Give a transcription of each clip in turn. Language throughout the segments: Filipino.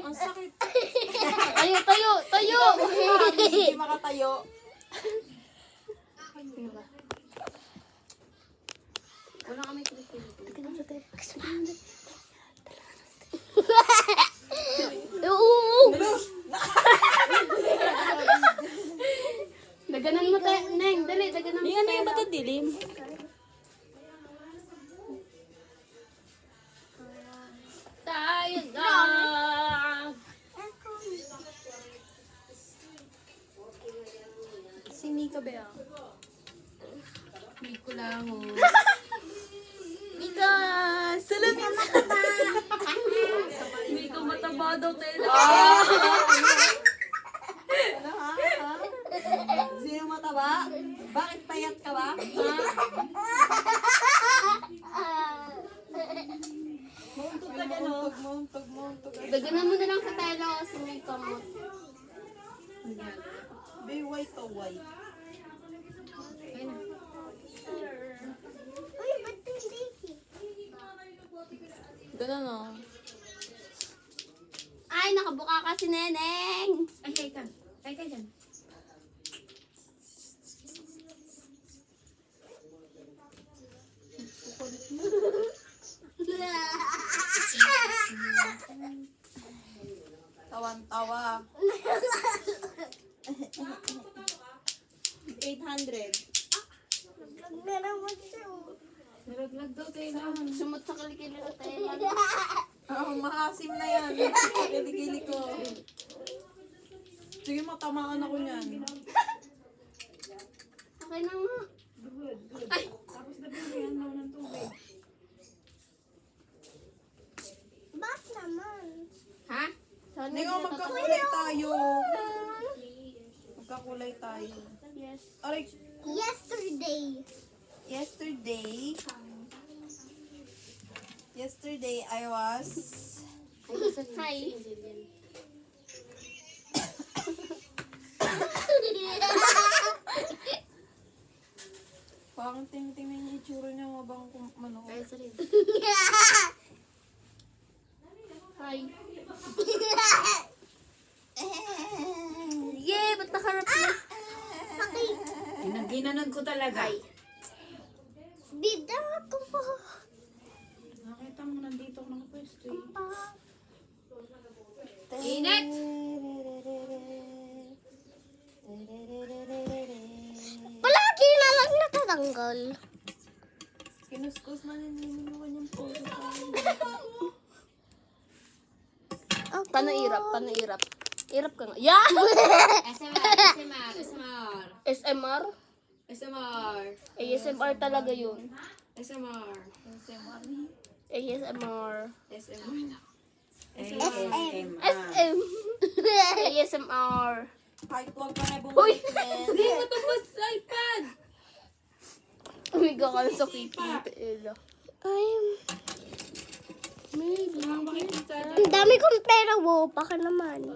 Ang sakit. Tayo, tayo, tayo! Hindi makatayo. Wala kami kilikili. Daganan mo tayo, Neng. Dali, daganan mo Yung ano tayo. yung matadilim? Tayo na! Si Mika ba? Hindi ko lang, oh. Mika! Salamin mataba! Hindi ko mataba daw tayo. Ano ha? Sino mataba? Bakit payat ka ba? Muntog ka dyan, oh. Muntog. Daganan mo na lang sa tela kasi may kamot. Be white to white. Ganun, oh. Ay, nakabuka ka si Neneng! Ay, kay ka. Kay ka dyan. Tawan-tawa. 800. Nalaglag daw tayo. Sumot sa kilikili na tayo. Maasim na yan. Kilikili ko. Sige, matamaan ako niyan. Okay na nga. Ay! Tapos nabigyan daw ng tubig. Ha? Saan Hindi na nga, sila magkakulay tayo. Magkakulay tayo. Yes. Aray, yesterday I was... Hi. Parang tingnan yung itsura niya mabang ano. Ay, sorry. Hi. Yay! Ba't nakarap na? Ginanon ko talaga. Nakita mo, nandito ako nakapwesto eh. Init! Palagi na lang nakatanggal. Kinuskus na ninin mo kanyang puso tayo. Paano irap? Paano irap? Irap ka nga. Yeah! SMR. SMR? SMR. ASMR talaga yun. SMR. ASMR. SMR. SM. ASMR. Kahit huwag ka na Uy! bumalik Hindi mo tapos sa iPad. Umiga ka na sa KPL. Ang dami kong pera, wow, baka naman.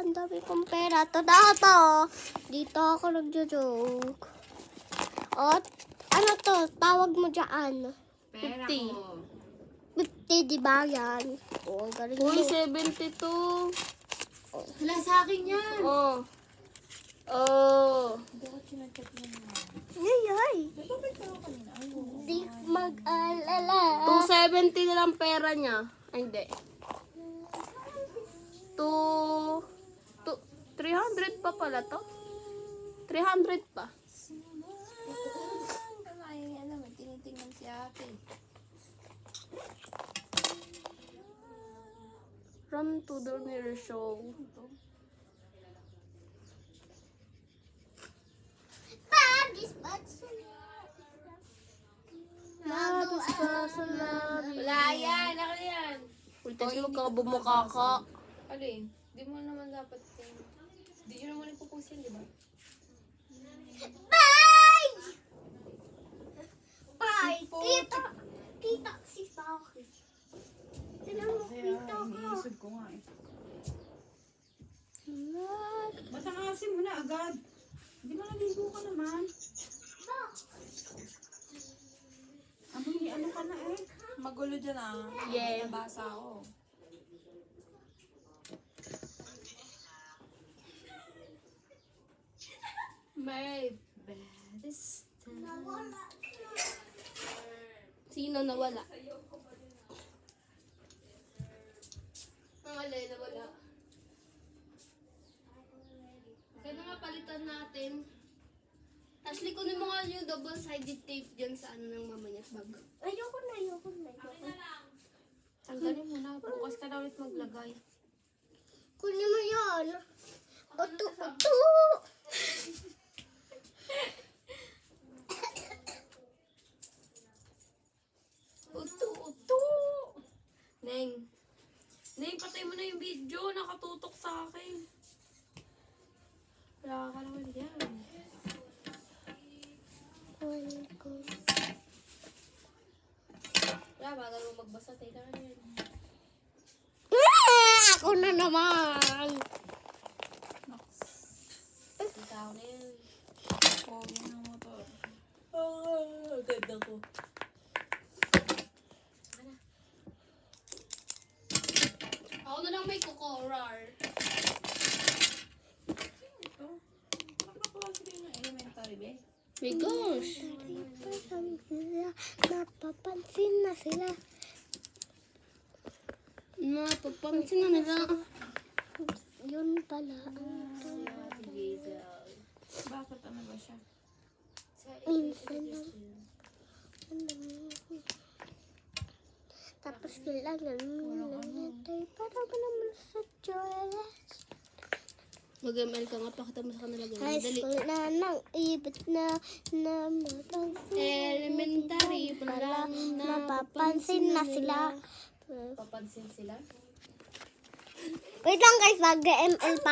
Ang dami kong pera. Totoo. Dito ako nagjo-joke. At, ano to, tawag mo dyan. Pera 50. ko. 50, di ba yan? Oh, galing Uy, mo. 72. Wala sa akin yan. Oh. Oh. Ay. Di mag-alala. 270 na lang pera niya. Ay, hindi. 300 pa pala to? 300 pa. Ay, alam, tinitingnan si ate. Run to the mirror show. Pagis, Labis ka sa labi. Wala yan. Ako yan. Ultens mo ka bumukha ka. Ano eh? Di mo naman dapat. Di nyo naman ipupost yan, di ba? Bye! Bye! Kita si Paki. Tinan mo, kita ka. Iniisod ko nga eh. Ba't nakasim mo na agad? Hindi mo naligo ka naman. Ano ka na eh? magulo dyan ah. Yeah. Nabasa ako. My best time. Sino nawala? Nawala, nawala. Kaya na nga palitan natin. Ashley, kunin mo nga yung double-sided tape dyan sa ano ng mama niya bag. Ayoko na. Tanggalin mo na. Bukas ka na ulit maglagay. Kunin mo yan. Uto. Uto! Neng. Neng, patay mo na yung video. Nakatutok sa akin. Wala ka naman yan. Wala, bagal mo magbasa. Kailangan yun. Ako na naman. Ikaw na yun. Pogi ng motor. Ganda ko. Ako na lang may kukorar. Ito. Nakaklase din ng elementary, be. My gosh. Napapansin na sila. Napapansin na nila. Yun pala. Bakit ano ba siya? Minsan lang. Tapos kailangan natin para mo naman sa Diyos. Mag-ML ka nga, pakita mo sa kanila. High Dali. school na nang ibig na mapapansin. Elementary pa lang Napapansin na sila. Papansin sila? Wait lang guys, mag-ML pa.